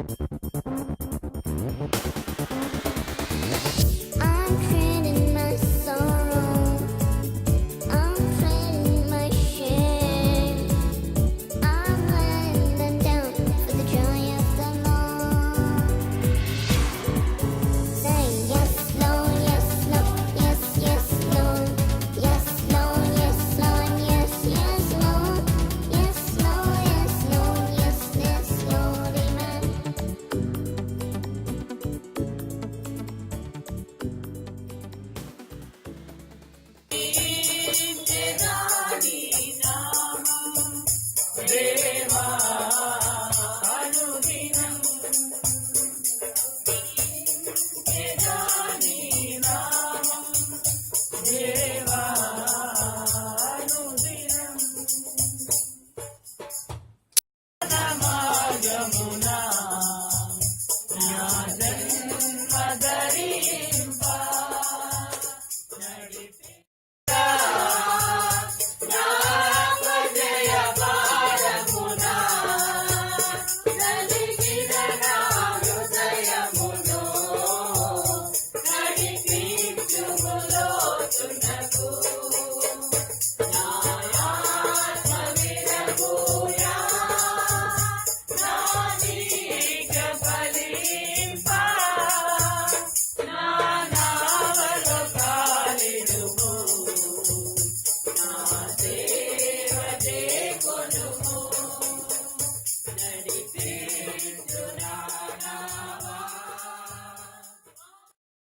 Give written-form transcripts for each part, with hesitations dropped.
I'm trading my sorrow, I'm trading my shame, I'm laying them down for the joy of the Lord. Say yes, Lord, yes, Lord, yes, yes, Lord, yes, Lord, yes, Lord, yes, yes, Lord, yes, Lord, yes, Lord, yes, yes, Lord, amen.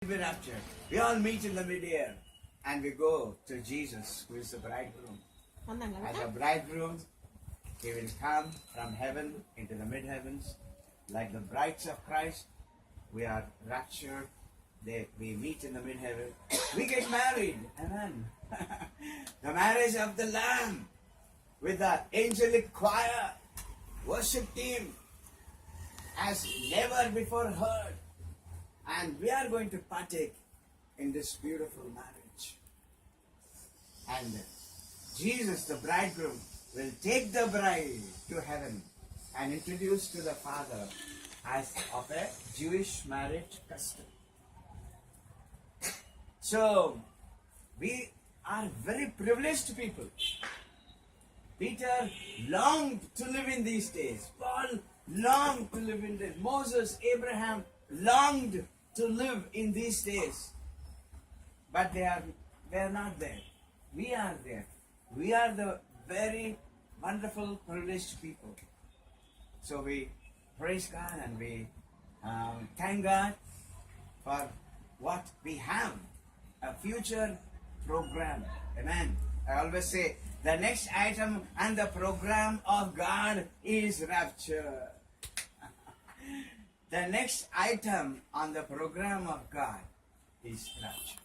Be raptured. We all meet in the mid-air and we go to Jesus, who is the bridegroom. As a bridegroom, he will come from heaven into the mid-heavens. Like the brides of Christ, we are raptured. We meet in the mid-heaven. We get married. Amen. The marriage of the Lamb with the angelic choir, worship team as never before heard. And we are going to partake in this beautiful marriage. And Jesus, the bridegroom, will take the bride to heaven and introduce to the Father as of a Jewish marriage custom. So, we are very privileged people. Peter longed to live in these days. Paul longed to live in this. Moses, Abraham longed to live in these days. But they are not there. We are there. We are the very wonderful, privileged people. So we praise God and we thank God for what we have. A future program. Amen. I always say the next item on the program of God is rapture. The next item on the program of God is rapture.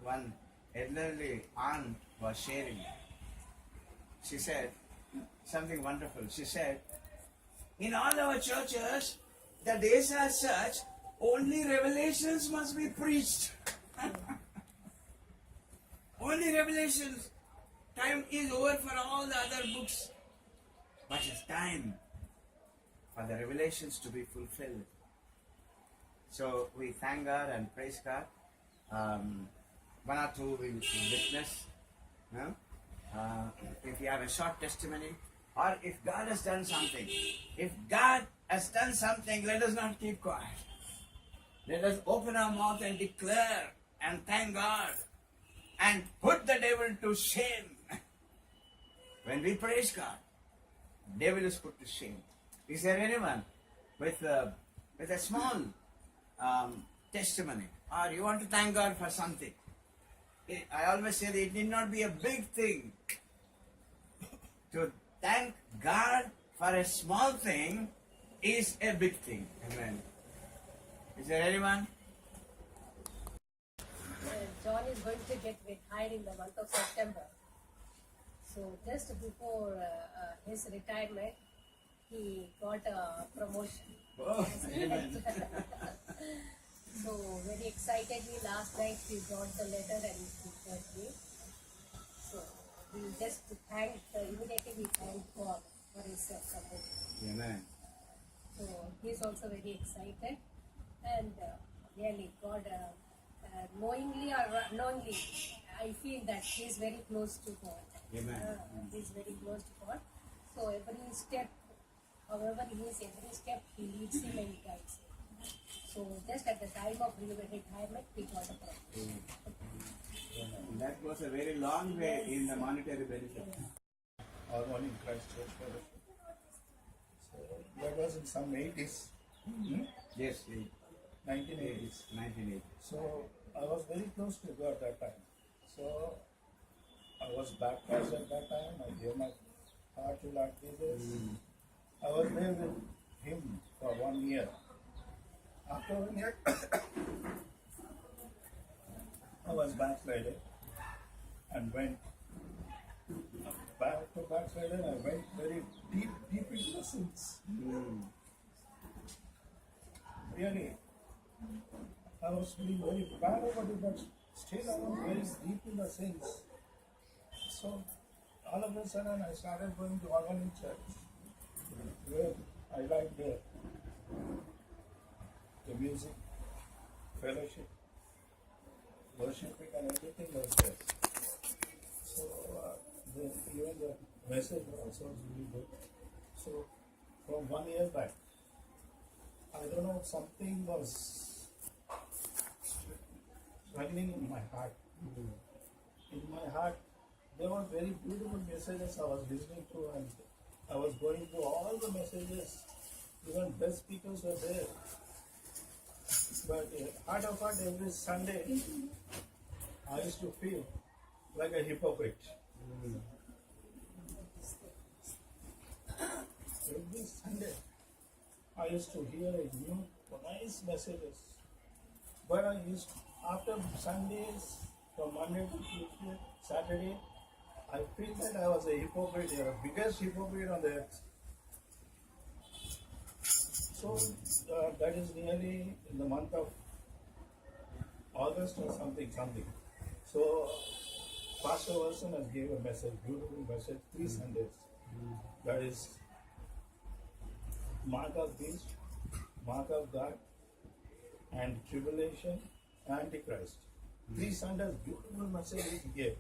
One elderly aunt was sharing. She said something wonderful. She said, in all our churches, the days are such, only revelations must be preached. Only revelations. Time is over for all the other books. But it's time for the revelations to be fulfilled. So we thank God and praise God. One or two will witness. No? If you have a short testimony, or if God has done something. If God has done something, let us not keep quiet. Let us open our mouth and declare and thank God and put the devil to shame. When we praise God, devil is put to shame. Is there anyone with a small testimony, or you want to thank God for something? I always say that it need not be a big thing. To thank God for a small thing is a big thing. Amen. Is there anyone? John is going to get retired in the month of September. So just before his retirement, he got a promotion. Oh, amen. So very excitedly last night he brought the letter and he told me. So we just immediately we thank God for his promotion. Amen. So he's also very excited, and really God, knowingly or unknowingly, I feel that he's very close to God. Amen. He's very close to God. So every step, however he is, every step he leads him and guides him. So just at the time of retirement, he got a promotion. That goes a very long way in the monetary benefit. Our morning Christ Church Fellowship. So that was in some 80s, Yes, 1980s. 1980. So I was very close to God that time. So I was baptized at that time. I gave my heart to Lord Jesus. I was there with him for 1 year. After 1 year, I was backslided and went back to backslided. I went very deep into the sins. Really, I was feeling very bad about it, but still I was very deep in the sins. So all of a sudden I started going to organic church, where I liked the music, fellowship, worshiping, and everything was there. So even the message was also really good. So from 1 year back, I don't know, something was struggling in my heart. In my heart, there were very beautiful messages I was listening to, and I was going through all the messages. Even best speakers were there. But heart of heart, every Sunday, I used to feel like a hypocrite. Every Sunday, I used to hear a new, nice messages. But I used, after Sundays, from Monday to Tuesday, Saturday, I feel that I was a hypocrite, the biggest hypocrite on the earth. So that is nearly in the month of August or something. So Pastor Wilson has given a message, beautiful message, 3 Sundays. That is mark of beast, mark of God, and tribulation, Antichrist. 3 Sundays, beautiful message he gave.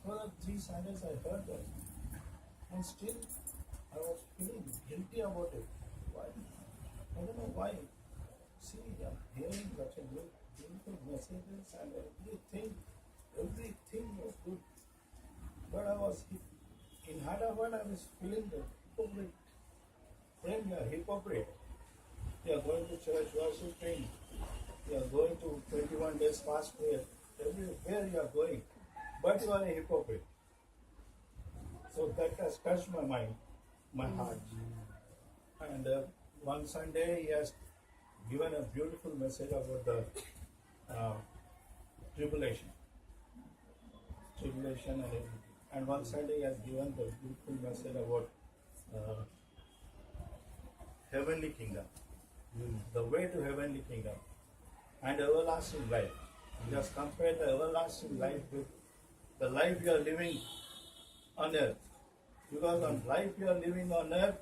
For the 3 Sundays I heard that, and still I was feeling guilty about it. Why? I don't know why. See, I'm hearing such a good, beautiful messages, and everything was good. But I was, in heart of heart, I was feeling the hypocrite. Then you are hypocrite. You are going to church worshiping. You are going to 21 days fast prayer. Everywhere you are going. But you are a hypocrite. So that has touched my mind, my heart. And one Sunday he has given a beautiful message about the tribulation and everything. And one Sunday he has given the beautiful message about heavenly kingdom, the way to heavenly kingdom, and everlasting life. He has compared the everlasting life with the life you are living on earth. Because on life you are living on earth,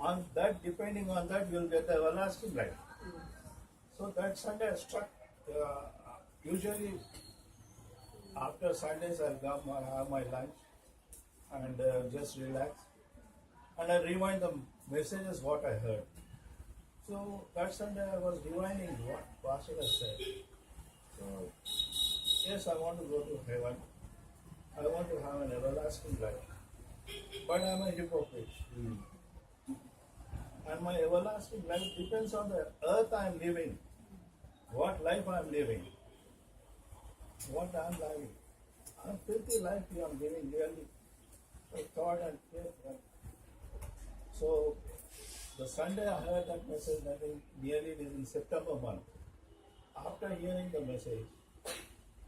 on that, depending on that, you will get the everlasting life. So that Sunday I struck. Usually after Sundays I'll come, I have my lunch and just relax. And I rewind the messages what I heard. So that Sunday I was rewinding what Pastor has said. So yes, I want to go to heaven. I want to have an everlasting life. But I am a hypocrite. And my everlasting life depends on the earth I am living. What life I am living. What I am living. A filthy life I am living really. So thought and faith. So the Sunday I heard that message, I think nearly it is in September month. After hearing the message,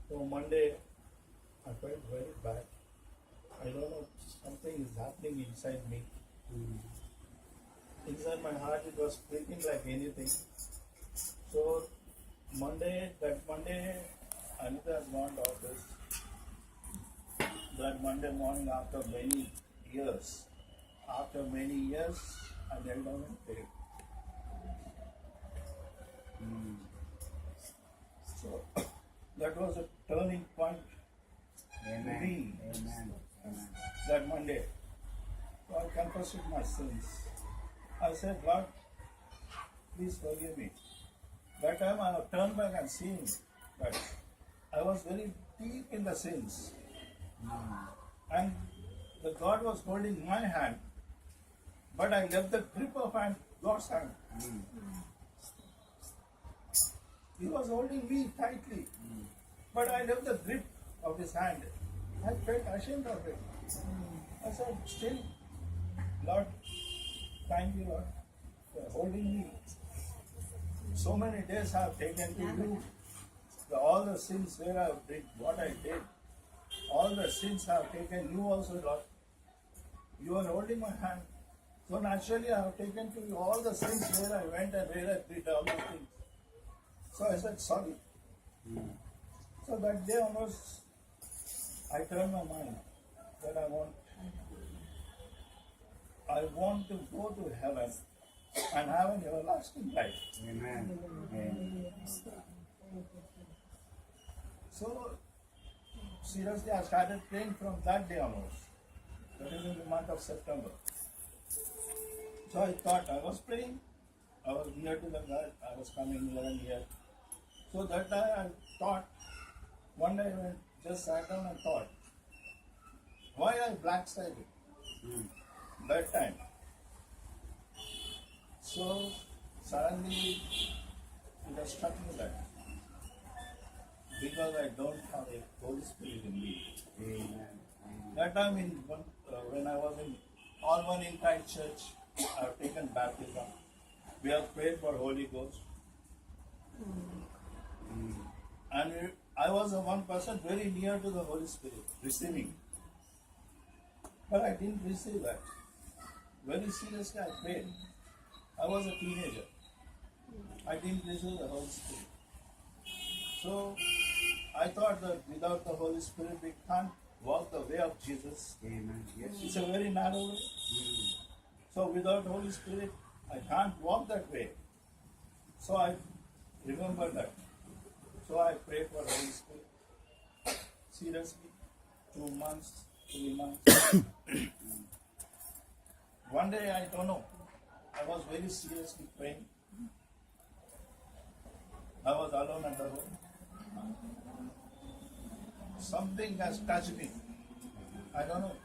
so Monday I felt very bad. I don't know, something is happening inside me. Inside my heart it was breaking like anything. So that Monday, Anita has gone to office. That Monday morning after many years, after many years, I knelt down and prayed. So that was a turning point Amen. to me Amen. Amen. that Monday. So I confessed my sins. I said, Lord, please forgive me. That time I turned back and seen that I was very deep in the sins. And the God was holding my hand, but I left the grip of God's hand. He was holding me tightly, but I left the grip of his hand. I felt ashamed of it. I said, still, Lord, thank you, Lord, for holding me. So many days I have taken to you all the sins where I did what I did. All the sins I have taken, you also, Lord. You are holding my hand. So naturally I have taken to you all the sins where I went and where I did all those things. So I said, sorry. So that day onwards, I turned my mind that I want to go to heaven and have an everlasting life. Amen. Amen. So seriously, I started praying from that day onwards. That is in the month of September. So I thought I was praying. I was near to the God. I was coming near and near. So that day I thought, one day I went, just sat down and thought, why I blacksided that time. So suddenly it has struck me that because I don't have a Holy Spirit in me. Amen. That time when I was in All One in Christ Church, I have taken baptism. We have prayed for Holy Ghost. And I was the one person very near to the Holy Spirit, receiving. But I didn't receive that. Very seriously I prayed. I was a teenager. I didn't receive the Holy Spirit. So I thought that without the Holy Spirit we can't walk the way of Jesus. Amen. Yes. It's a very narrow way. So without Holy Spirit I can't walk that way. So I remember that. So I prayed for Holy Spirit. Seriously, 2 months, 3 months. One day, I don't know, I was very seriously praying. I was alone at the home. Something has touched me. I don't know.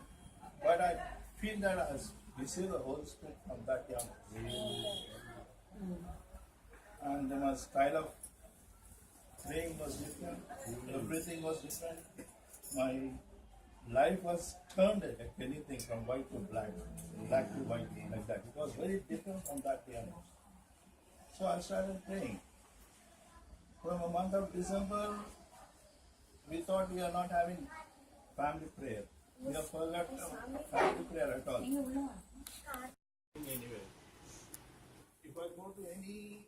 But I feel that I received the Holy Spirit from that young. And my style of praying was different. Everything was different. My life was turned like anything from white to black, black to white, like that. It was very different from that day onwards. So I started praying. From the month of December, we thought we are not having family prayer. We have forgotten family prayer at all. Anyway, if I go to any,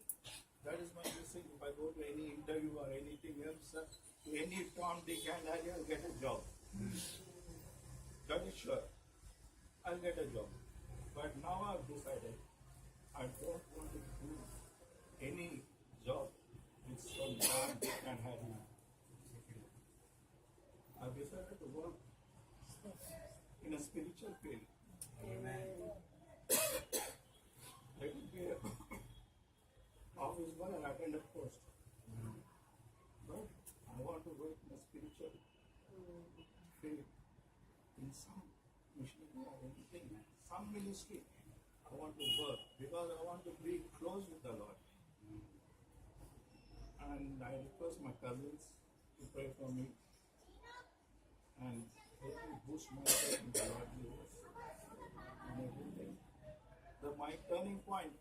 that is my blessing, if I go to any interview or anything else, to any Tom, Dick and Harry, I'll get a job. That is sure. I'll get a job. But now I've decided I don't want to do any job with some Tom, Dick and Harry. I've decided to work in a spiritual field. Amen. Let it be a office boy and attend a post. But I want to work in a spiritual field, in some missionary or anything, some ministry. I want to work because I want to be close with the Lord. And I request my cousins to pray for me and help me boost myself in the Lord's ways and everything. My turning point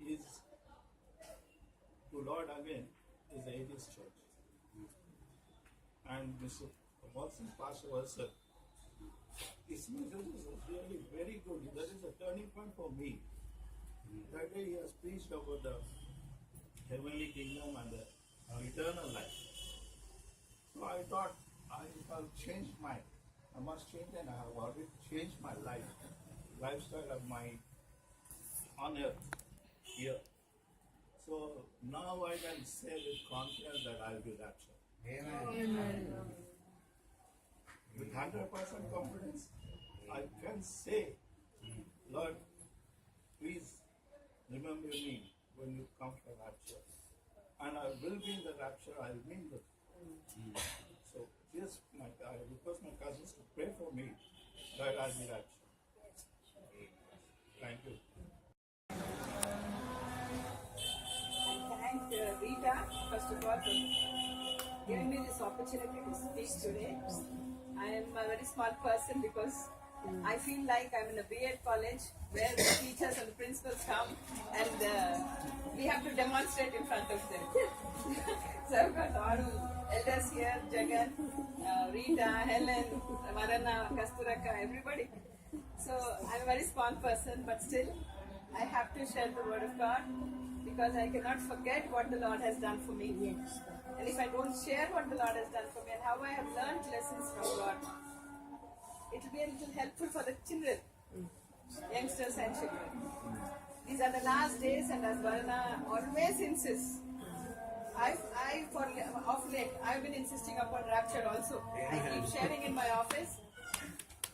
is to Lord again is the 80s church. And Mr. Watson, Pastor Watson, his message is really very good. That is a turning point for me. That day he has preached about the heavenly kingdom and the eternal life. So I thought I must change and I have already changed my life. lifestyle of my on earth here. So now I can say with confidence that I will be raptured. Amen. With 100% confidence, I can say, Lord, please remember me when you come for rapture. And I will be in the rapture, I will mean it. So yes, I request my cousins to pray for me that I'll be raptured. Thank you. Thank Rita, first of all, for giving me this opportunity to speak today. I am a very small person because I feel like I'm in a BEd college where the teachers and the principals come and we have to demonstrate in front of them. So I've got all elders here, Jagan, Rita, Helen, Varana, Kasturaka, everybody. So I'm a very small person, but still I have to share the word of God because I cannot forget what the Lord has done for me. And if I don't share what the Lord has done for me and how I have learned lessons from God, it will be a little helpful for the children, youngsters and children. These are the last days, and as Varna always insists, of late, I've been insisting upon rapture also. I keep sharing in my office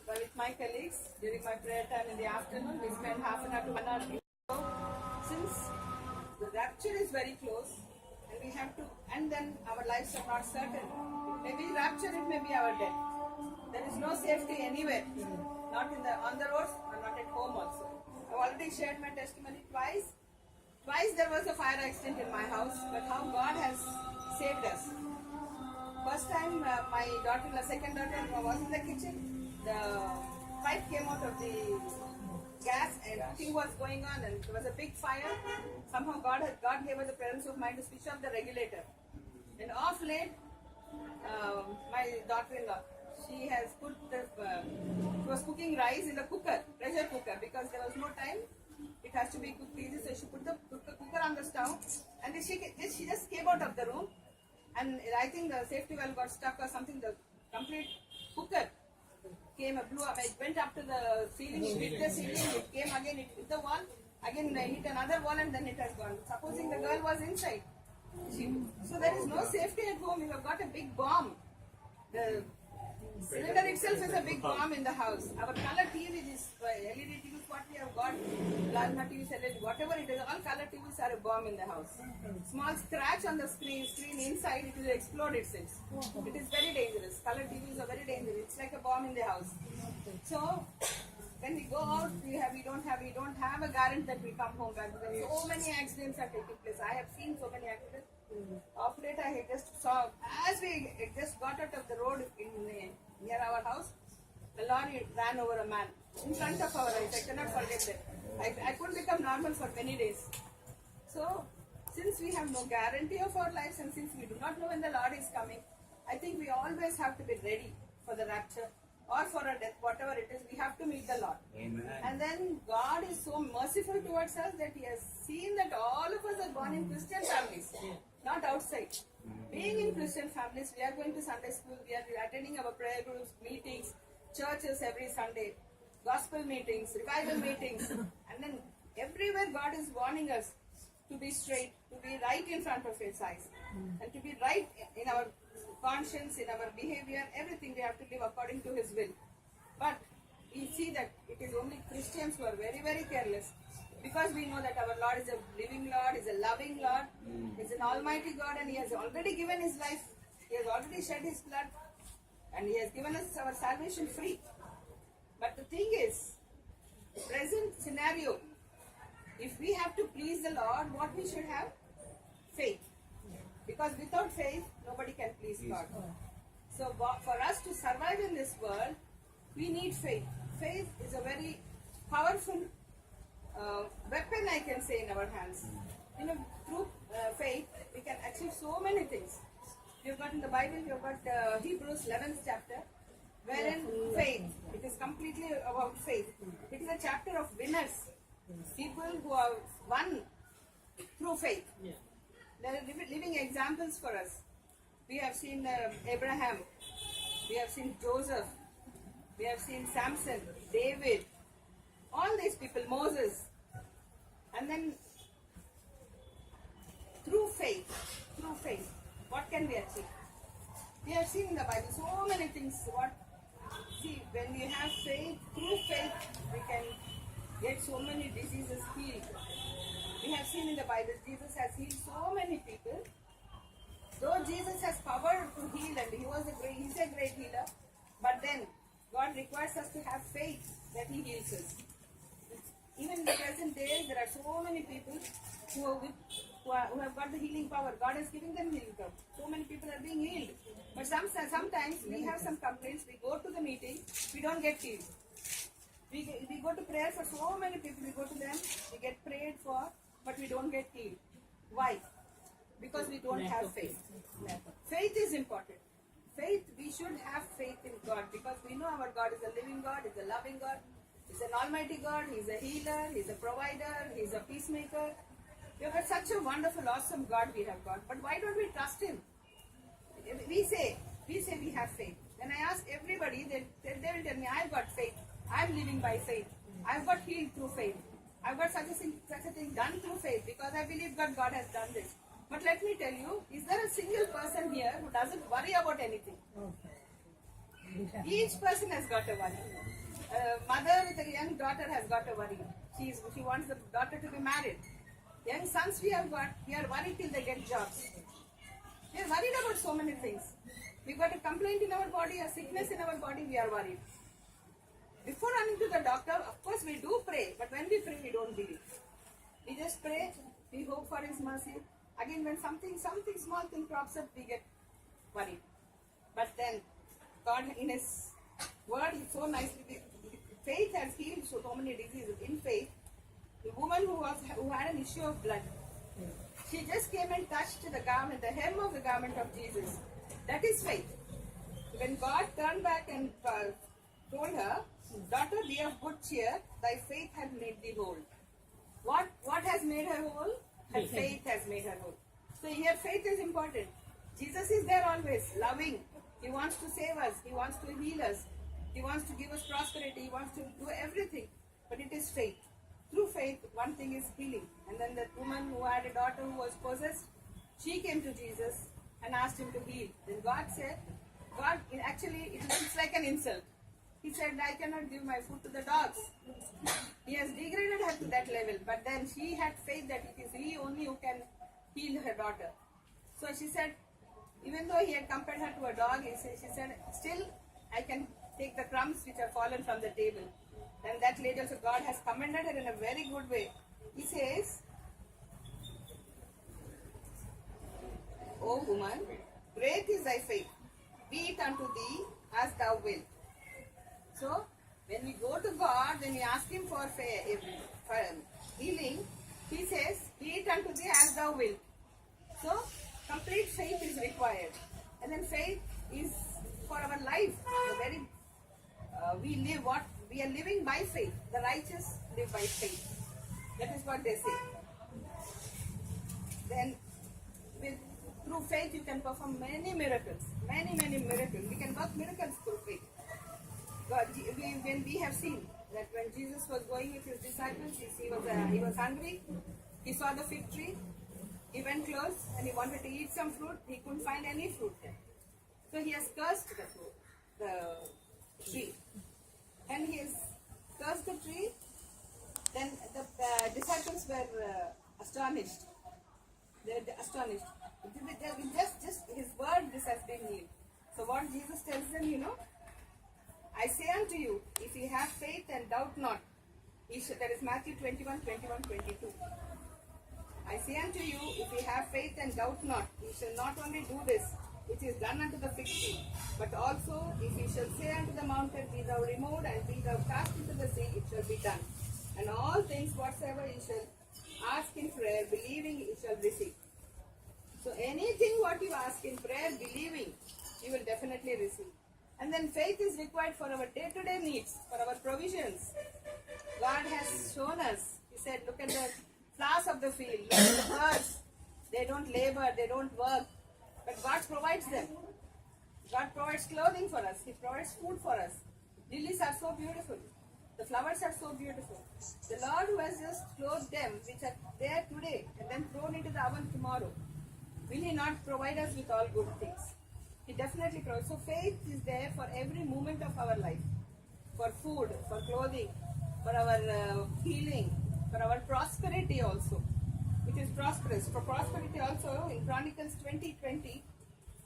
with my colleagues during my prayer time in the afternoon. We spend half an hour to 1 hour. So, since the rapture is very close, and we have to, and then our lives are not certain. It may be rapture, it may be our death. There is no safety anywhere, not on the roads or not at home also. I've already shared my testimony twice. Twice there was a fire accident in my house, but how God has saved us. First time my daughter-in-law, second daughter-in-law was in the kitchen. The pipe came out of the gas and nothing was going on and there was a big fire. Somehow God gave us the presence of mind to switch off the regulator. And off late, my daughter-in-law, she has put she was cooking rice in the cooker, pressure cooker, because there was no time. It has to be cooked easy, so she put the cooker on the stove, and then she just came out of the room, and I think the safety valve got stuck or something. The complete cooker blew up. It went up to the ceiling, it hit the ceiling, it came again, it hit the wall, again hit another wall, and then it has gone. Supposing the girl was inside, so there is no safety at home. You have got a big bomb. The cylinder itself is a big bomb in the house. Our color TV is LED TVs, what we have got, plasma TVs, LED, whatever it is, all color TVs are a bomb in the house. Small scratch on the screen inside, it will explode itself. It is very dangerous. Color TVs are very dangerous. It's like a bomb in the house. So when we go out, we don't have a guarantee that we come home back. Because so many accidents are taking place. I have seen so many accidents. Of late, I just saw, as we just got out of the road near our house, a lorry ran over a man in front of our eyes. I cannot forget that. I couldn't become normal for many days. So, since we have no guarantee of our lives and since we do not know when the Lord is coming, I think we always have to be ready for the rapture or for a death, whatever it is. We have to meet the Lord. Amen. And then God is so merciful towards us that He has seen that all of us are born in Christian families, not outside. Being in Christian families, we are going to Sunday school, we are attending our prayer groups, meetings, churches every Sunday, gospel meetings, revival meetings, and then everywhere God is warning us to be straight, to be right in front of His eyes, and to be right in our conscience, in our behavior, everything we have to live according to His will. But we see that it is only Christians who are very, very careless, because we know that our Lord is a living Lord, is a loving Lord, is an almighty God, and He has already given His life, He has already shed His blood, and He has given us our salvation free. But the thing is, present scenario, if we have to please the Lord, what we should have? Faith. Because without faith, nobody can please God. So for us to survive in this world, we need faith. Faith is a very powerful weapon, I can say, in our hands. Through faith, we can achieve so many things. You've got in the Bible, you've got Hebrews 11th chapter, wherein faith, it is completely about faith. It is a chapter of winners, people who have won through faith. There are living examples for us. We have seen Abraham, we have seen Joseph, we have seen Samson, David. All Moses. And then through faith, what can we achieve? We have seen in the Bible so many things. See, when we have faith, through faith, we can get so many diseases healed. We have seen in the Bible, Jesus has healed so many people. Though Jesus has power to heal, and he's a great healer, but then God requires us to have faith that He heals us. Even in the present days, there are so many people who have got the healing power. God is giving them healing power. So many people are being healed. But sometimes we have some complaints. We go to the meeting, we don't get healed. We go to prayer for so many people. We go to them, we get prayed for, but we don't get healed. Why? Because we don't have faith. Faith is important. Faith, we should have faith in God, because we know our God is a living God, is a loving God, He's an almighty God, He's a healer, He's a provider, He's a peacemaker. We have got such a wonderful, awesome God we have got. But why don't we trust Him? We say we have faith. When I ask everybody, they will tell me, I've got faith. I'm living by faith. I've got healed through faith. I've got such a thing done through faith, because I believe God has done this. But let me tell you, is there a single person here who doesn't worry about anything? Each person has got a worry. Mother with a young daughter has got a worry. She wants the daughter to be married. Young sons we have got, we are worried till they get jobs. We are worried about so many things. We got a complaint in our body, a sickness in our body, we are worried. Before running to the doctor, of course we do pray, but when we pray, we don't believe. We just pray, we hope for His mercy. Again, when something small thing crops up, we get worried. But then, God in His word, so nicely, faith has healed so many diseases. In faith, the woman who had an issue of blood, she just came and touched the garment, the hem of the garment of Jesus. That is faith. When God turned back and told her, daughter, be of good cheer, thy faith has made thee whole. What has made her whole? Her faith has made her whole. So here faith is important. Jesus is there always, loving. He wants to save us. He wants to heal us. He wants to give us prosperity. He wants to do everything. But it is faith. Through faith, one thing is healing. And then that woman who had a daughter who was possessed, she came to Jesus and asked Him to heal. Then God said, actually it looks like an insult. He said, I cannot give my food to the dogs. He has degraded her to that level. But then she had faith that it is He only who can heal her daughter. So she said, even though He had compared her to a dog, she said, still I can take the crumbs which are fallen from the table. And that lady also, God has commended her in a very good way. He says, O woman, great is thy faith. Be it unto thee as thou wilt. So, when we go to God, when we ask Him for healing, He says, be it unto thee as thou wilt. So, complete faith is required. And then faith is for our life. We are living by faith. The righteous live by faith. That is what they say. Then, through faith, you can perform many miracles. Many miracles. We can work miracles through faith. When we have seen that when Jesus was going with His disciples, he was hungry. He saw the fig tree. He went close and he wanted to eat some fruit. He couldn't find any fruit there. So He has cursed the tree. And He has cursed the tree. Then the disciples were astonished. They were astonished. Just His word, this has been healed. So what Jesus tells them, I say unto you, if ye have faith and doubt not, that is Matthew 21, 22. I say unto you, if ye have faith and doubt not, ye shall not only do this, which is done unto the fig tree, but also if ye shall say unto the mountain, be thou removed, and be thou cast into the sea, it shall be done. And all things whatsoever ye shall ask in prayer, believing, ye shall receive. So anything what you ask in prayer, believing, you will definitely receive. And then faith is required for our day-to-day needs, for our provisions. God has shown us. He said, look at the flowers of the field, look at the birds. They don't labor, they don't work. But God provides them. God provides clothing for us. He provides food for us. Lilies are so beautiful. The flowers are so beautiful. The Lord who has just clothed them, which are there today and then thrown into the oven tomorrow, will He not provide us with all good things? He definitely provides. So faith is there for every moment of our life. For food, for clothing, for our healing, for our prosperity also. It is prosperous. For prosperity also, in Chronicles 20:20,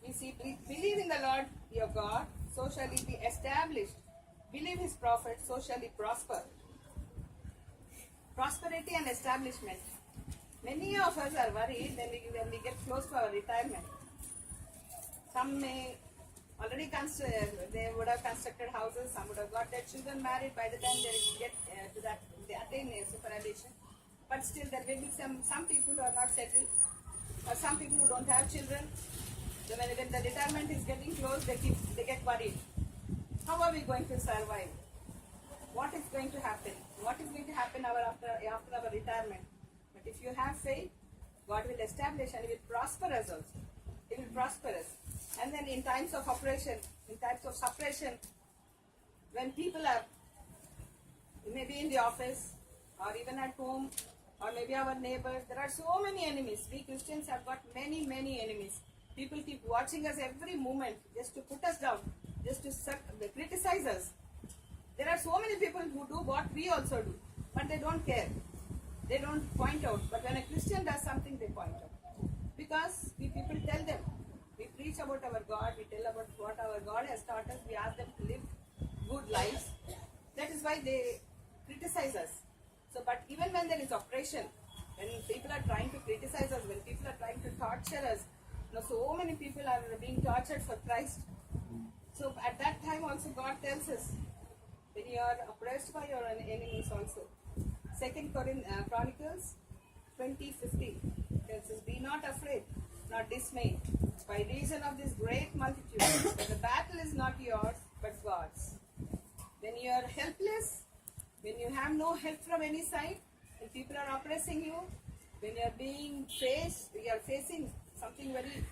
we see, believe in the Lord your God, so shall He be established. Believe His prophet, so shall He prosper. Prosperity and establishment. Many of us are worried when we get close to our retirement. Some may already they would have constructed houses, some would have got their children married by the time they get to that, they attain superannuation. But still there may be some people who are not settled, or some people who don't have children. So when the retirement is getting close, they get worried. How are we going to survive? What is going to happen? What is going to happen after our retirement? But if you have faith, God will establish and He will prosper us also. He will prosper us. And then in times of oppression, in times of suppression, when people are maybe in the office or even at home or maybe our neighbors, there are so many enemies. We Christians have got many, many enemies. People keep watching us every moment just to put us down, just to criticize us. There are so many people who do what we also do, but they don't care. They don't point out. But when a Christian does something, they point out. Because we people tell them, we preach about our God, we tell about what our God has taught us, we ask them to live good lives. That is why they criticize us. So, but even when there is oppression, when people are trying to criticize us, when people are trying to torture us, so many people are being tortured for Christ. So at that time also God tells us, when you are oppressed by your enemies also. 2 Chronicles 20:15 tells us, be not afraid, not dismayed, by reason of this great multitude. For the battle is not yours, but God's. When you are helpless, when you have no help from any side, when people are oppressing you, when you are facing something very,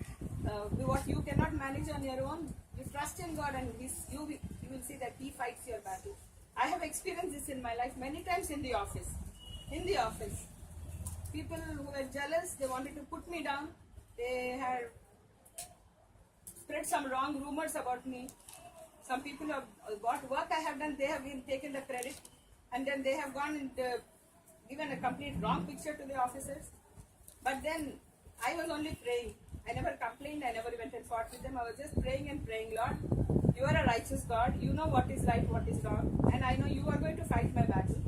what you cannot manage on your own, you trust in God and you will see that He fights your battle. I have experienced this in my life many times in the office. In the office, people who were jealous, they wanted to put me down. They had spread some wrong rumors about me. Some people have got work I have done, they have been taken the credit, and then they have gone and given a complete wrong picture to the officers. But then I was only praying. I never complained, I never went and fought with them. I was just praying and praying, Lord, you are a righteous God, you know what is right, what is wrong, and I know you are going to fight my battle.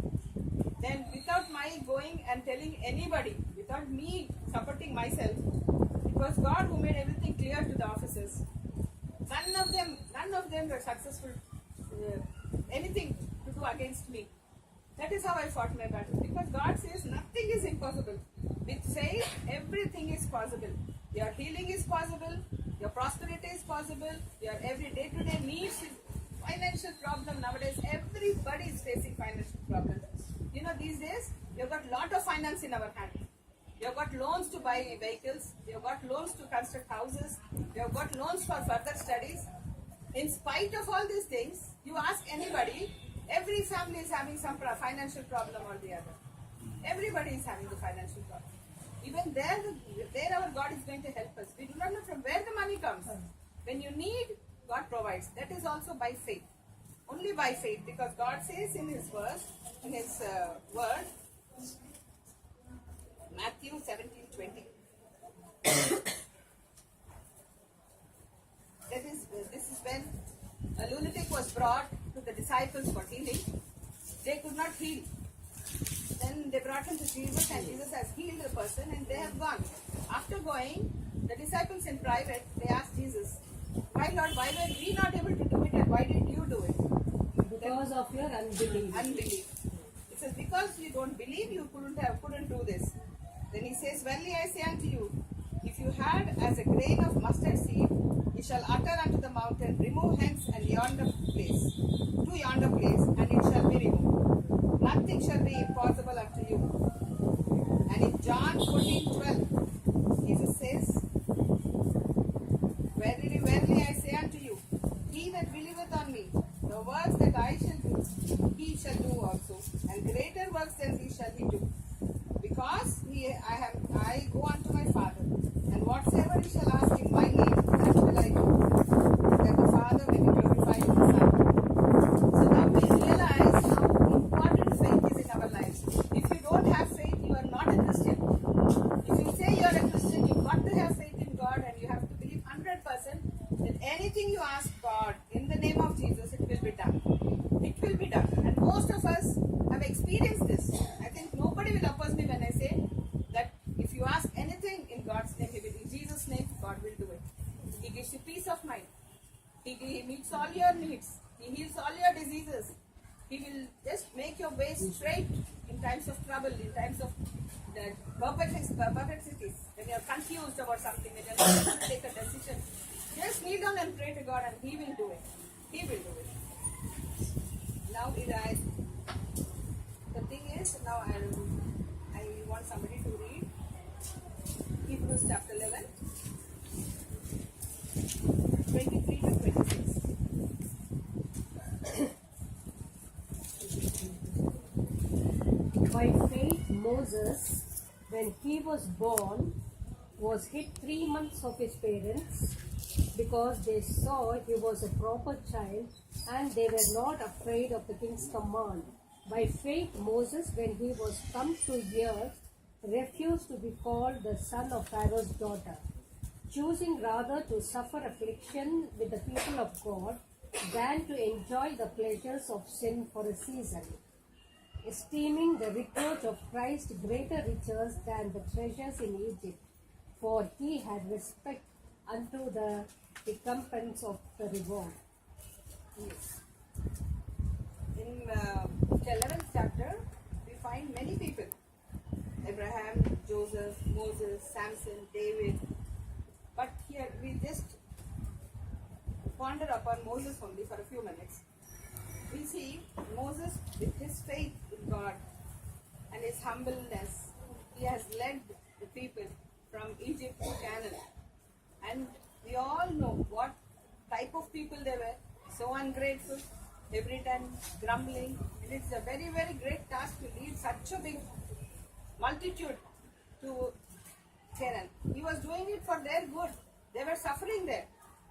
Then without my going and telling anybody, without me supporting myself, it was God who made everything clear to the officers. None of them were successful, anything to do against me. That is how I fought my battle. Because God says nothing is impossible. With faith, everything is possible. Your healing is possible, your prosperity is possible, your every day-to-day needs is financial problem. Nowadays, everybody is facing financial problems. You know, these days, you've got a lot of finance in our hand. You've got loans to buy vehicles, you've got loans to construct houses, you've got loans for further studies. In spite of all these things, you ask anybody, every family is having some financial problem or the other. Everybody is having the financial problem. Even there our God is going to help us. We do not know from where the money comes. When you need, God provides. That is also by faith. Only by faith, because God says in His word, Matthew 17:20. This is when a lunatic was brought to the disciples for healing. They could not heal. Then they brought him to Jesus, and Jesus has healed the person, and they have gone. After going, the disciples in private, they asked Jesus, why Lord, why were we not able to do it, and why did you do it? Because of your unbelief. Unbelief. It says, because you don't believe, you couldn't do this. Then He says, verily I say unto you, if you had as a grain of mustard seed, ye shall utter unto the mountain, remove hence and yonder place, to yonder place, and it shall be removed. Nothing shall be impossible unto you. And in John 14:12, Jesus says, verily, verily I say unto you, he that believeth on me, the works that I shall do, he shall do also. shall he do. Because I go unto my Father, and whatsoever he shall ask in my name, that will I do, that the Father may be glorified in the Son. So now we realize how important faith is in our lives. If you don't have faith, you are not a Christian. If you say you are a Christian, you've got to have faith in God, and you have to believe 100% that anything you ask God in the name of Jesus, it will be done. It will be done. And most of us have experienced this. I think nobody will oppose me when I say that if you ask anything in God's name, He will. In Jesus' name, God will do it. He gives you peace of mind. He meets all your needs. He heals all your diseases. He will just make your way straight in times of trouble, in times of the perplexities, when you are confused about something, when you are not able to take a decision. Just kneel down and pray to God, and He will do it. He will do it. Now, the thing is, now I want somebody to read Hebrews chapter 11, 23 to 26. By faith, Moses, when he was born, was hid 3 months of his parents because they saw he was a proper child and they were not afraid of the king's command. By faith, Moses, when he was come to years, refused to be called the son of Pharaoh's daughter, choosing rather to suffer affliction with the people of God than to enjoy the pleasures of sin for a season, esteeming the reproach of Christ greater riches than the treasures in Egypt, for he had respect unto the recompense of the reward. Yes. In the 11th chapter, we find many people. Abraham, Joseph, Moses, Samson, David. But here we just ponder upon Moses only for a few minutes. We see Moses with his faith in God and his humbleness. He has led the people from Egypt to Canaan. And we all know what type of people they were. So ungrateful, every time grumbling. And it's a very, very great task to lead such a big multitude to Canaan. He was doing it for their good. They were suffering there.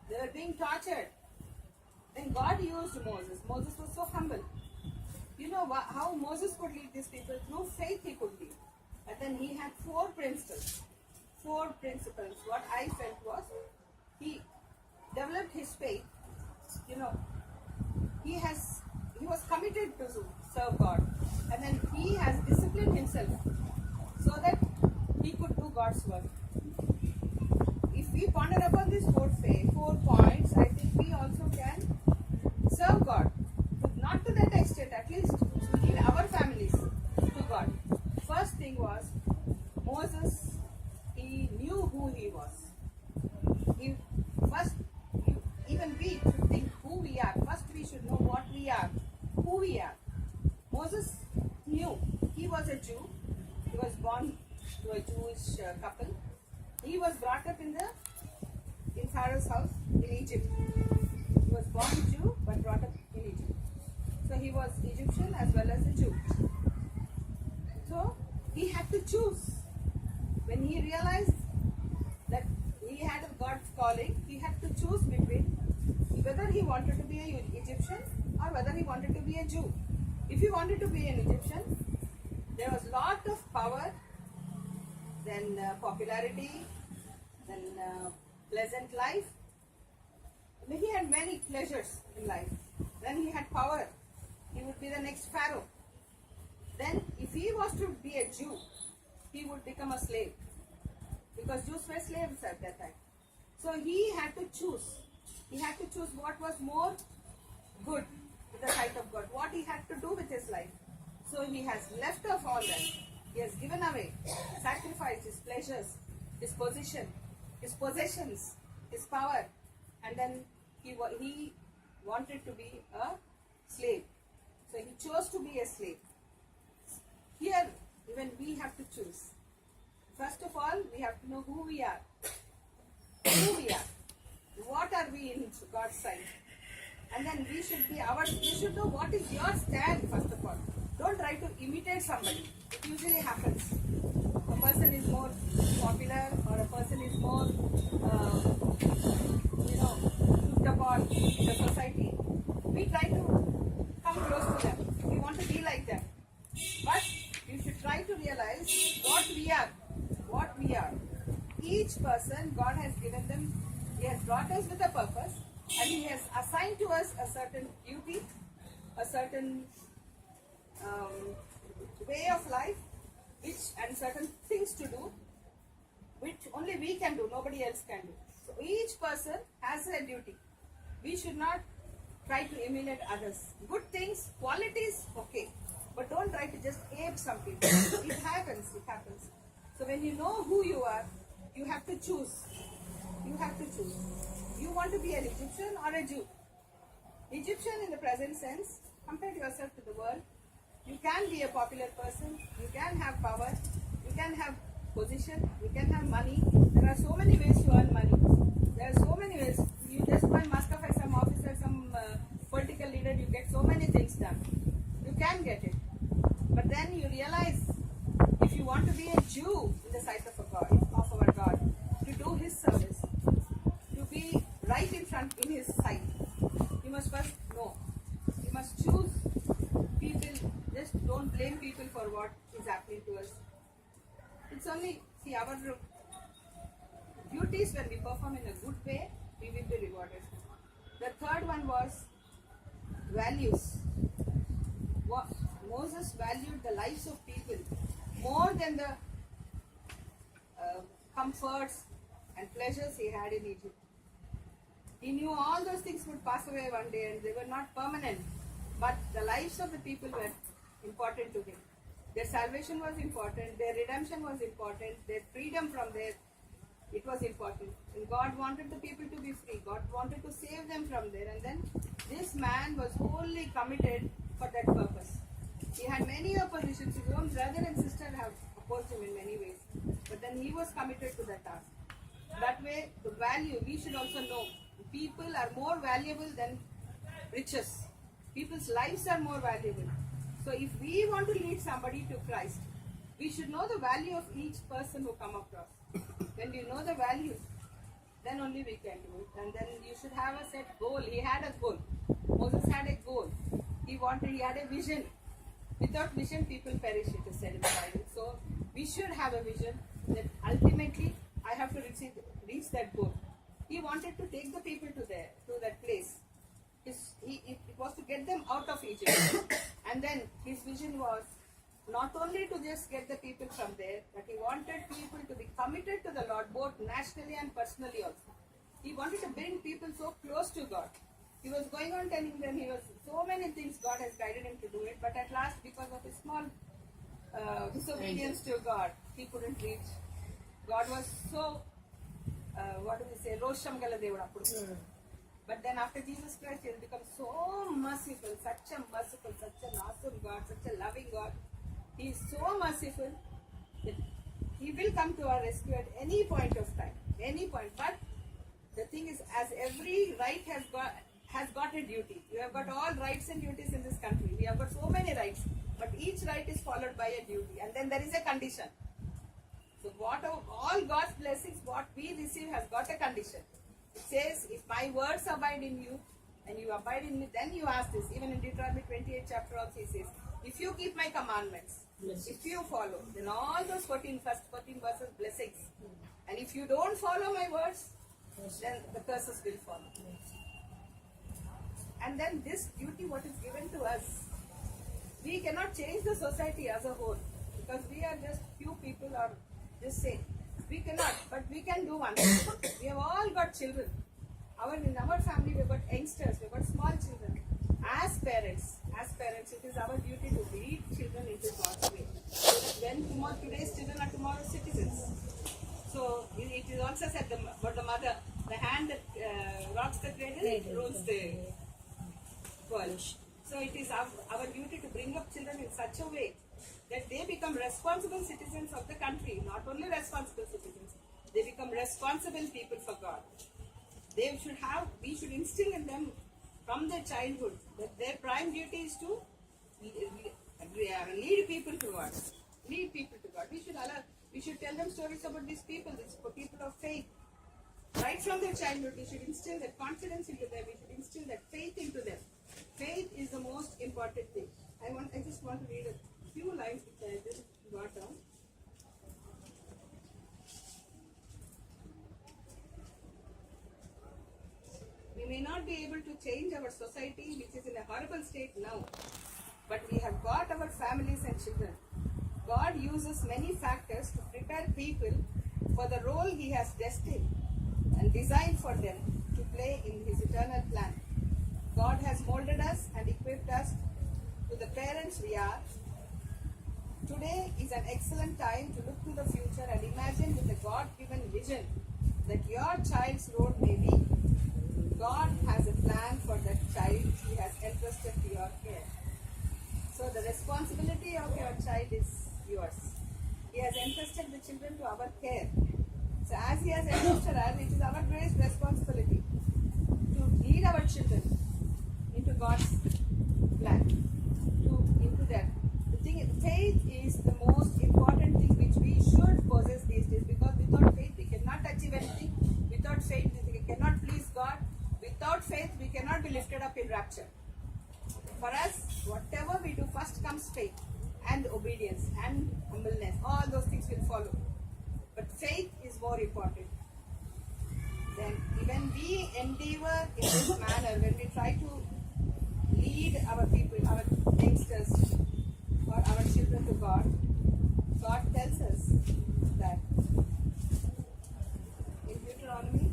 They were being tortured. Then God used Moses. Moses was so humble. You know how Moses could lead these people? Through faith he could lead. But then he had 4 principles. 4 principles. What I felt was he developed his faith. You know, he was committed to serve God. And then he has disciplined himself so that he could do God's work. If we ponder upon these 4 points, I think we also can serve God. Not to that extent, at least to lead our families to God. First thing was, Moses, he knew who he was. Even we should think who we are. First we should know what we are, who we are. Moses knew he was a Jew. He was born to a Jewish couple. He was brought up in Pharaoh's house in Egypt. He was born Jew but brought up in Egypt. So he was Egyptian as well as a Jew. So he had to choose. When he realized that he had a God's calling, he had to choose between whether he wanted to be an Egyptian or whether he wanted to be a Jew. If he wanted to be an Egyptian, there was lot of power, then popularity, then pleasant life. He had many pleasures in life. Then he had power. He would be the next Pharaoh. Then if he was to be a Jew, he would become a slave. Because Jews were slaves at that time. So he had to choose. He had to choose what was more good in the sight of God. What he had to do with his life. So he has left off all that. He has given away, sacrificed his pleasures, his position, his possessions, his power. And then he wanted to be a slave. So he chose to be a slave. Here, even we have to choose. First of all, we have to know who we are. Who we are. What are we in God's sight? And then we should know what is your stand, first of all. Don't try to imitate emulate somebody. It usually happens. A person is more popular or a person is more, looked upon in the society. We try to come close to them. We want to be like them. But you should try to realize what we are. What we are. Each person, God has given them, He has brought us with a purpose, and He has assigned to us a certain duty, a certain way of life, and certain things to do, which only we can do, nobody else can do. So each person has a duty. We should not try to emulate others. Good things, qualities, okay, but don't try to just ape some people. It happens. So when you know who you are, you have to choose. You want to be an Egyptian or a Jew? Egyptian in the present sense, compare yourself to the world. You can be a popular person, you can have power, you can have position, you can have money. There are so many ways to earn money. There are so many ways. You just buy Muscaf as some officer, some political leader, you get so many things done. You can get it. But then you realize, if you want to be a Jew in the sight of our God, to do His service, to be right in front in His sight, you must first know. You must choose people. Just don't blame people for what is happening to us. It's only, see, our duties when we perform in a good way, we will be rewarded. The third one was values. Moses valued the lives of people more than the comforts and pleasures he had in Egypt. He knew all those things would pass away one day and they were not permanent, but the lives of the people were important to him. Their salvation was important, their redemption was important, their freedom from there, it was important. And God wanted the people to be free. God wanted to save them from there. And then this man was wholly committed for that purpose. He had many oppositions. His own brother and sister have opposed him in many ways. But then he was committed to that task. That way, the value, we should also know, people are more valuable than riches. People's lives are more valuable. So if we want to lead somebody to Christ, we should know the value of each person who come across. When we know the value, then only we can do it. And then you should have a set goal. He had a goal. Moses had a goal. He had a vision. Without vision, people perish, it is said in the Bible. So we should have a vision that ultimately I have to reach that goal. He wanted to take the people to that place. It was to get them out of Egypt. And then his vision was not only to just get the people from there, but he wanted people to be committed to the Lord, both nationally and personally also. He wanted to bring people so close to God. He was going on telling them so many things God has guided him to do it, but at last, because of his small disobedience to God, he couldn't reach. God was so, Roshamgala Devada. But then after Jesus Christ, he has become so merciful, such an awesome God, such a loving God. He is so merciful that He will come to our rescue at any point of time, any point. But the thing is, as every right has got a duty. You have got all rights and duties in this country. We have got so many rights, but each right is followed by a duty, and then there is a condition. So all God's blessings, what we receive has got a condition. It says, if my words abide in you, and you abide in me, then you ask this. Even in Deuteronomy 28 chapter also he says, if you keep my commandments, if you follow, then all those first 14 verses blessings. And if you don't follow my words, then the curses will follow. And then this duty what is given to us, we cannot change the society as a whole, because we are just few people or just say, we cannot, but we can do one thing. We have all got children. In our family, we've got youngsters, we've got small children. As parents, it is our duty to lead children into God's way. So that when today's children are tomorrow's citizens. So it is also said about the mother, the hand that rocks the cradle rules the world. So it is our duty to bring up children in such a way that they become responsible citizens of the country. Not only responsible citizens, they become responsible people for God. We should instill in them from their childhood that their prime duty is to they are. Lead people to God. Lead people to God. We should tell them stories about these people of faith. Right from their childhood, we should instill that confidence into them. We should instill that faith into them. Faith is the most important thing. I just want to read a few lines which I just got down. We may not be able to change our society, which is in a horrible state now, but we have got our families and children. God uses many factors to prepare people for the role He has destined and designed for them to play in His eternal plan. God has molded us and equipped us to the parents we are. Today is an excellent time to look to the future and imagine with a God-given vision that your child's road may be. God has a plan for that child He has entrusted to your care. So the responsibility of your child is yours. He has entrusted the children to our care. So as He has entrusted us, it is our great responsibility to lead our children into God's plan. Into that. The thing is, faith is the most important thing which we should possess these days, because without faith we cannot achieve anything. Without faith we cannot please God. Without faith we cannot be lifted up in rapture. For us, whatever we do, first comes faith and obedience and humbleness. All those things will follow. But faith is more important. Then when we endeavor in this manner, when we try to lead our people, our youngsters or our children to God, God tells us that in Deuteronomy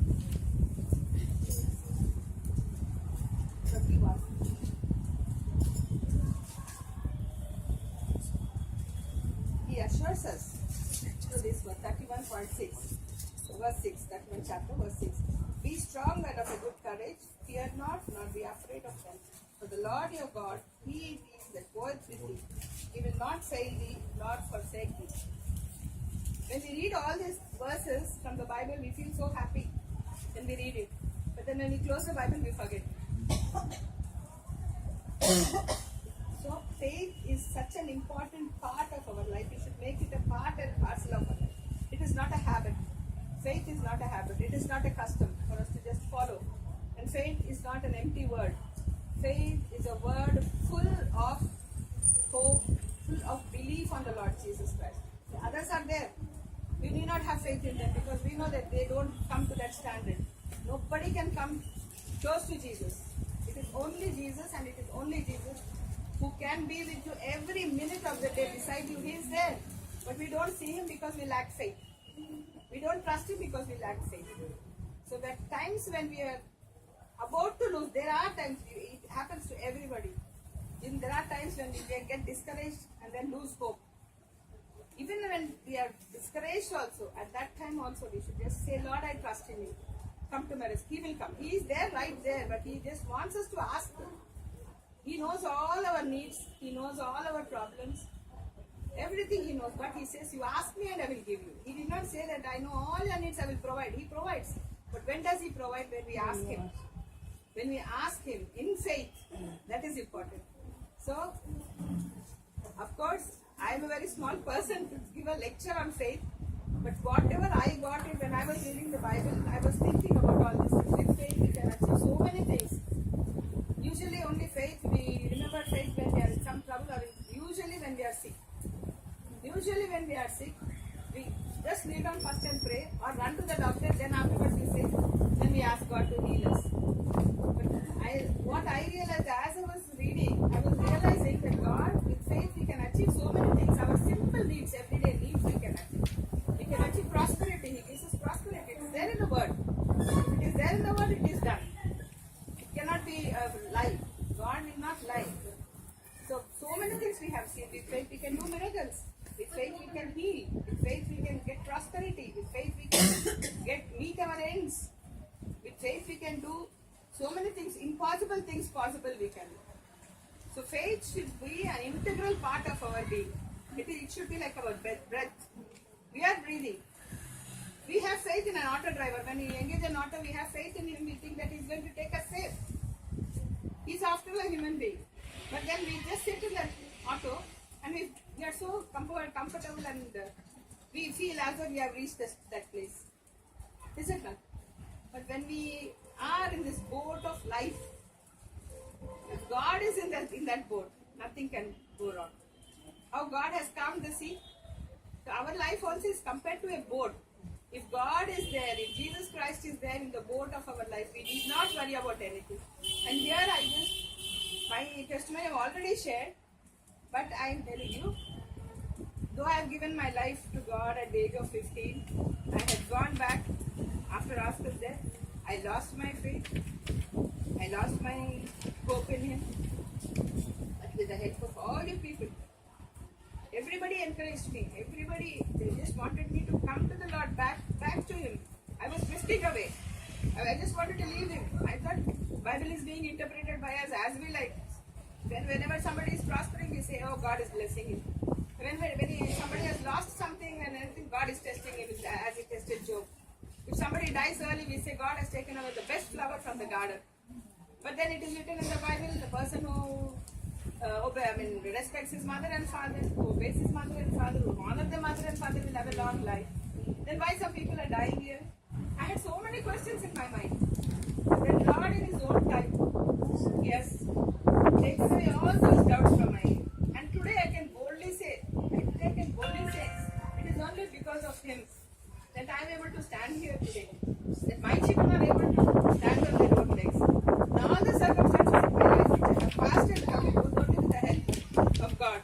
31. He assures us through this verse 31.6, verse 6, 31 chapter, verse 6. Be strong and of a good courage, fear not, nor be afraid of them. For the Lord your God, He it is that goeth with thee. He will not fail thee, nor forsake thee. When we read all these verses from the Bible, we feel so happy when we read it. But then when we close the Bible, we forget. So faith is such an important part of our life. We should make it a part and parcel of our life. It is not a habit. Faith is not a habit. It is not a custom for us to just follow. And faith is not an empty word. Faith is a word full of hope, full of belief on the Lord Jesus Christ. The others are there. We need not have faith in them because we know that they don't come to that standard. Nobody can come close to Jesus. It is only Jesus, and it is only Jesus who can be with you every minute of the day beside you. He is there. But we don't see Him because we lack faith. We don't trust Him because we lack faith. So there are times when we are about to lose. There are times, it happens to everybody. There are times when we get discouraged and then lose hope. Even when we are discouraged also, at that time also we should just say, Lord, I trust in you. Come to my rescue. He will come. He is there, right there, but He just wants us to ask Him. He knows all our needs. He knows all our problems. Everything He knows. But He says, you ask me and I will give you. He did not say that I know all your needs, I will provide. He provides. But when does He provide? When we ask Him. When we ask Him in faith, that is important. So, of course, I am a very small person to give a lecture on faith. But whatever I got it when I was reading the Bible, I was thinking about all this. With faith, we can achieve so many things. Usually only faith, we remember faith when we are in some trouble, or usually when we are sick. Usually when we are sick, we just kneel down first and pray, or run to the doctor, then afterwards we say, then we ask God to heal us. But what I realized as I was reading, I was realizing that God, with faith we can achieve so many things. Our simple needs, everyday needs we can achieve. We can achieve prosperity. He gives us prosperity. It is there in the Word. If it is there in the Word, it is done. It cannot be a lie. God will not lie. So many things we have seen. With faith we can do miracles. With faith we can heal. With faith we can get prosperity. With faith we can meet our ends. With faith we can do so many things. Impossible things possible we can do. So faith should be an integral part of our being. It should be like our breath. We are breathing. We have faith in an auto driver. When we engage an auto, we have faith in him. We think that he's going to take us safe. He's after all a human being. But then we just sit in that auto and and we are so comfortable and we feel as though we have reached that place. Is it not? But when we are in this boat of life, if God is in that boat, nothing can go wrong. How God has calmed the sea. So our life also is compared to a boat. If God is there, if Jesus Christ is there in the boat of our life, we need not worry about anything. And here my testimony I have already shared, but I am telling you, though I have given my life to God at the age of 15, I had gone back after Oscar's death. I lost my faith. I lost my hope in Him. But with the help of all you people, everybody encouraged me. Everybody, they just wanted me to come to the Lord, back to Him. I was drifting away. I just wanted to leave Him. I thought Bible is being interpreted by us as we like. Whenever somebody is prospering, we say, oh, God is blessing him. When somebody has lost something and anything, God is testing him as He tested Job. If somebody dies early, we say God has taken away the best flower from the garden. But then it is written in the Bible, the person who respects his mother and father, who obeys his mother and father, who honors their mother and father will have a long life. Then why some people are dying here? I had so many questions in my mind. But then God in His own time, yes, takes away all those doubts from my mind. And today I can boldly say, it is only because of Him that I am able to stand here today. That my children are able to stand on their own legs. And all the circumstances of my life which I have passed and come, it was only with the help of God.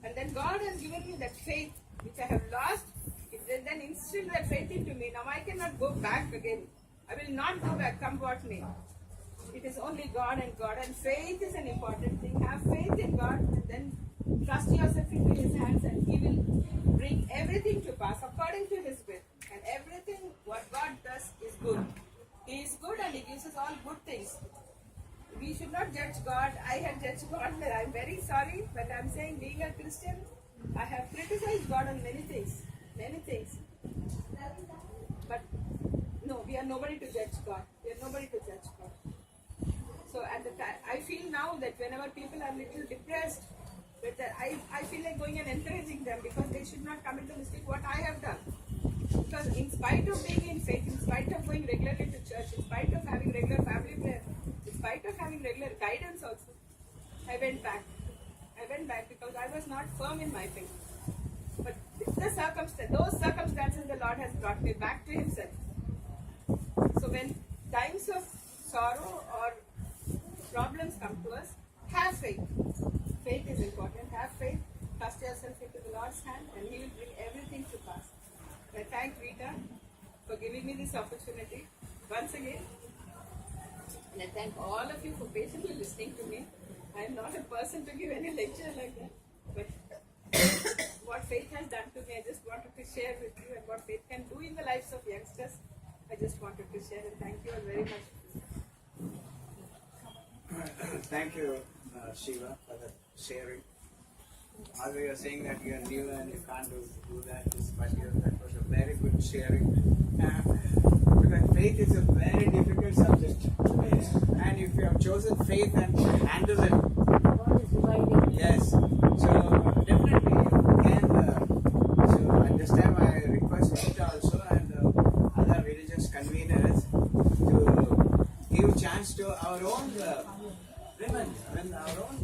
And then God has given me that faith which I have lost. It then instilled that faith into me. Now I cannot go back again. I will not go back, come what may. It is only God and God. And faith is an important thing. Have faith in God and then trust yourself into His hands and He will bring everything to pass according to His will. And everything what God does is good. He is good and He gives us all good things. We should not judge God. I have judged God. I am very sorry, but I am saying, being a Christian, I have criticized God on many things. Many things. But no, we are nobody to judge God. We are nobody to judge God. So at the time, I feel now that whenever people are little depressed, I feel like going and encouraging them because they should not commit the mistake what I have done. Because in spite of being in faith, in spite of going regularly to church, in spite of having regular family prayer, in spite of having regular guidance also, I went back. I went back because I was not firm in my faith. But those circumstances the Lord has brought me back to Himself. So when times of sorrow or problems come to us, have faith. Faith is important. Have faith. Trust yourself into the Lord's hand and He will bring everything to pass. I thank Rita for giving me this opportunity once again. And I thank all of you for patiently listening to me. I am not a person to give any lecture like that. But what faith has done to me, I just wanted to share with you, and what faith can do in the lives of youngsters, I just wanted to share, and thank you all very much. Thank you, Shiva, for the sharing. Although you are saying that you are new and you can't do that, but that was a very good sharing. Because faith is a very difficult subject. And if you have chosen faith and handle it, God is dividing. yes. So definitely you can. So at this time I request Rita also and other religious conveners to give chance to our own women, when our own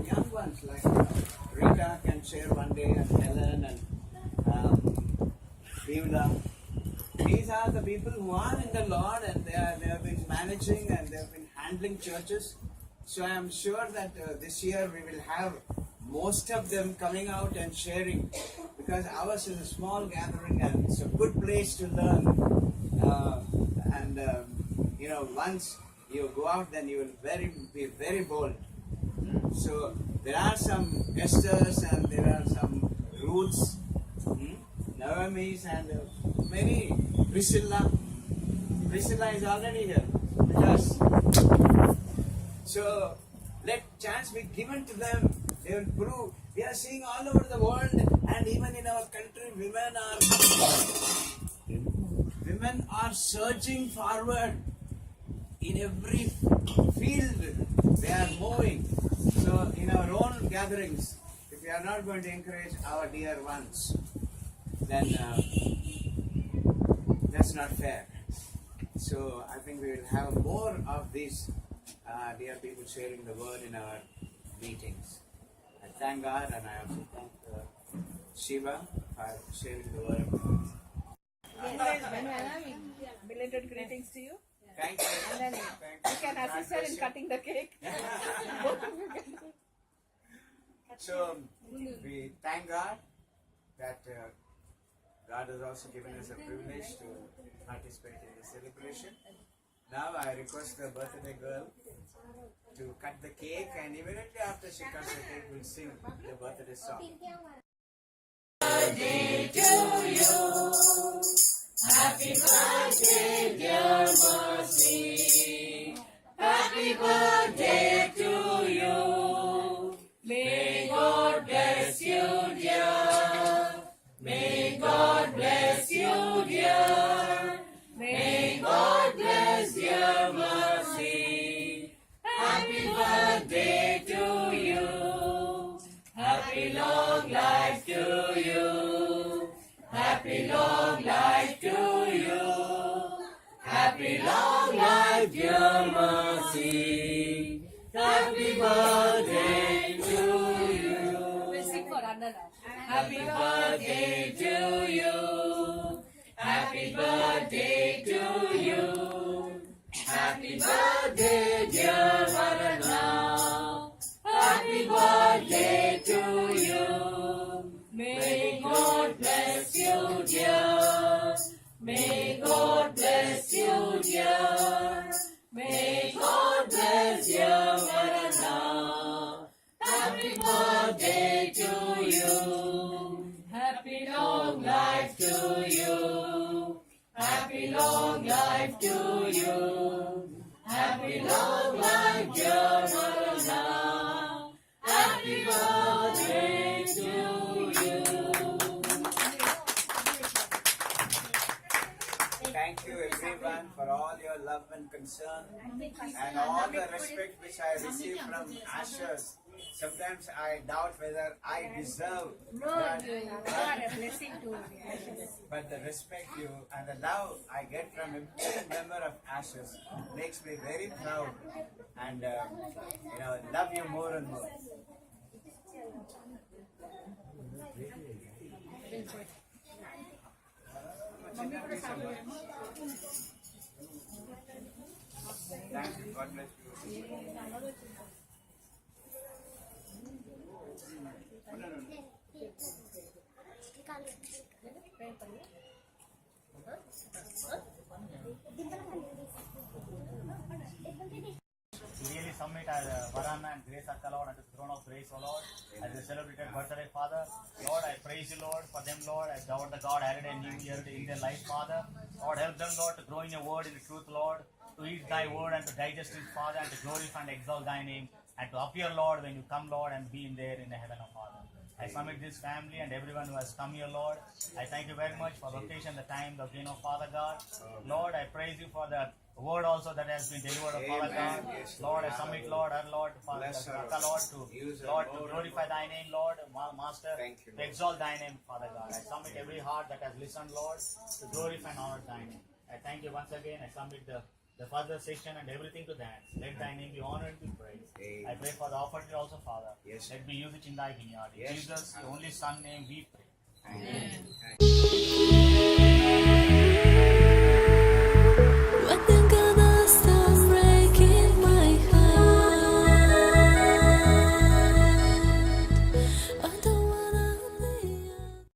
young ones like Rita can share one day, and Helen and Vivla. These are the people who are in the Lord and they have been managing and they have been handling churches. So I am sure that this year we will have most of them coming out and sharing, because ours is a small gathering and it's a good place to learn. Once you go out, then you will be very bold. So there are some Esthers and there are some Ruths, Naomi's and many. Priscilla is already here with us. So let chance be given to them. They will prove. We are seeing all over the world, and even in our country, women are surging forward in every field. They are moving. So in our own gatherings, we are not going to encourage our dear ones, then that's not fair. So I think we will have more of these dear people sharing the word in our meetings. I thank God, and I also thank Shiva for sharing the word. Belated greetings to you. Thank you. And then you can assist her in cutting the cake. Both of you can. So we thank God that God has also given us a privilege to participate in the celebration. Now I request the birthday girl to cut the cake, and immediately after she cuts the cake, we'll sing the birthday song. We'll sing for Anna now. Happy birthday to you. Happy birthday to you. Happy birthday, dear Varana. Happy birthday to you. May God bless you, dear. May God bless you, dear. May God bless dear Varana. Happy birthday to you. Happy long life to you. Happy long life to you. Happy long life, dear Varana. Happy birthday to you. Thank you everyone for all your love and concern and all the respect which I receive from ushers. Sometimes I doubt whether I deserve that, but the respect you and the love I get from every member of Ashes makes me very proud, and love you more and more. Thank you. God bless you. We really submit our Varana and Grace Akka, Lord, unto the throne of grace, O Lord, as they celebrated birthday, Father. Lord, I praise you, Lord, for them, Lord, as Lord the God added a new year in their life, Father. Lord, help them, Lord, to grow in your word, in the truth, Lord, to eat thy word and to digest it, Father, and to glorify and exalt thy name, and to appear, Lord, when you come, Lord, and be in there in the heaven of Father. I submit this family and everyone who has come here, Lord. I thank you very much for the occasion, the time, the gain of Father God. Lord, I praise you for the word also that has been delivered of Father God. Yes, Lord, I submit, Lord, our Lord, Father, Bless her. Lord, Use her Lord, more to and glorify more. thy name, Lord, Master, Thank you, to Lord. exalt thy name, Father God. I submit every heart that has listened, Lord, to glorify and honor thy name. I thank you once again. I submit the further section and everything to that. Let thy name be honored and be praised. Amen. I pray for the offering also, Father. Yes. Let me use it in thy vineyard. In Yes. Jesus, the only Son name we pray. Thank you.